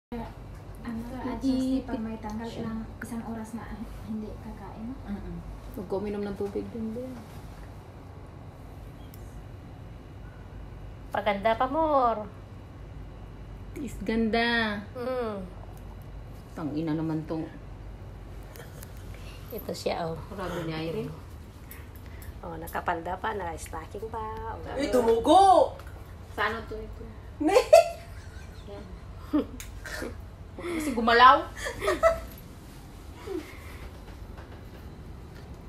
Ano ka, adjust pag may tanggal ilang isang oras na hindi kakain. Huwag ko uminom ng tubig din din. Paganda pa, Mor. Is ganda. Tangina naman tong. Ito siya, oh. Marami ni Irene. Oh, nakapalda pa, naka-stocking pa. Oh, Uy, tumugo! Sa ano to ito? Ne! Kasi gumalaw.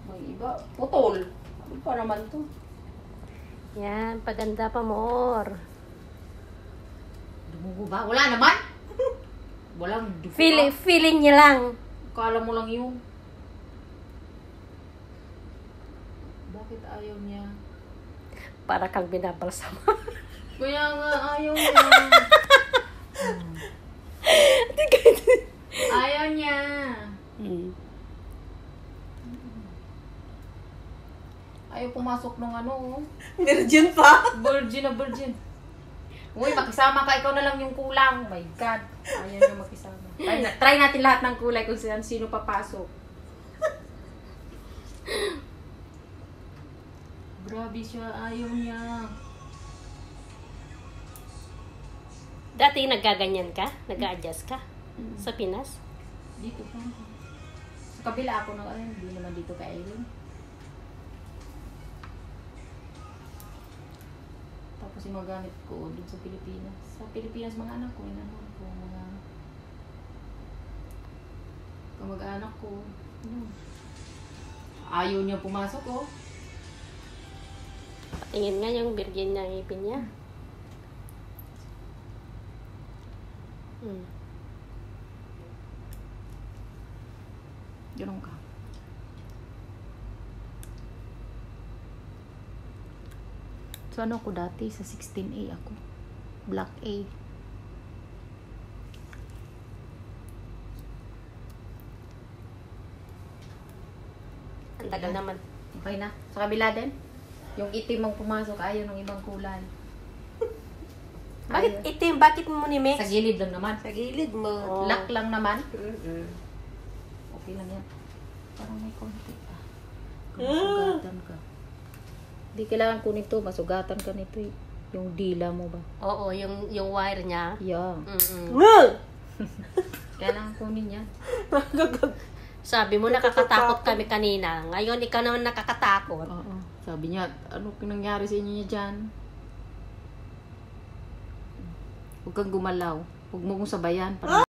May iba. Putol. Ano pa naman to? Yan, paganda pa, Mor. Dumugo ba? Wala naman. Walang dugo. Feeling niya lang. Kala mo lang yun. Bakit ayaw niya? Para kang binabalsam. Kaya nga ayaw niya. Ayaw niya. Ayaw pumasok ng ano. Virgin pa? Virgin na virgin. Uy, makisama ka. Ikaw na lang yung kulang. Oh my God. Ayaw niya makisama. Try natin lahat ng kulay kung sino papasok. Grabe siya. Ayaw niya. Dati naggaganyan ka? Nag-a-adjust ka? Sa Pinas? Dito pa. Sa kabila ako na hindi naman dito ka Eileen. Tapos yung mga gamit ko dun sa Pilipinas. Sa Pilipinas mga anak ko, inanon ko, mga kamag-anak ko. Ano? Ayaw niya pumasok, oh. Patingin nga yung virgin na ngipin niya. Ganun ka. So ano ako dati? Sa 16A ako. Black A. Ang tagal naman. Okay na. Sa kabila din. Yung itim ang pumasok, ayaw ng ibang kulay. Bakit itim? Bakit mo ni Mix? Sa gilid lang naman. Sa gilid mo. Oh. Lock lang naman. Okay lang yan. Parang may konti pa. Kung masugatan ka. Hindi kailangan ko nito. Masugatan ka nito eh. Yung dila mo ba? Oo, yung wire niya. Yeah. Kailangan kunin yan. Sabi mo, nakakatakot kami kanina. Ngayon, ikaw naman nakakatakot. Oo. Sabi niya, ano nangyari sa inyo niya dyan? Huwag kang gumalaw. Huwag mo kong sabayan.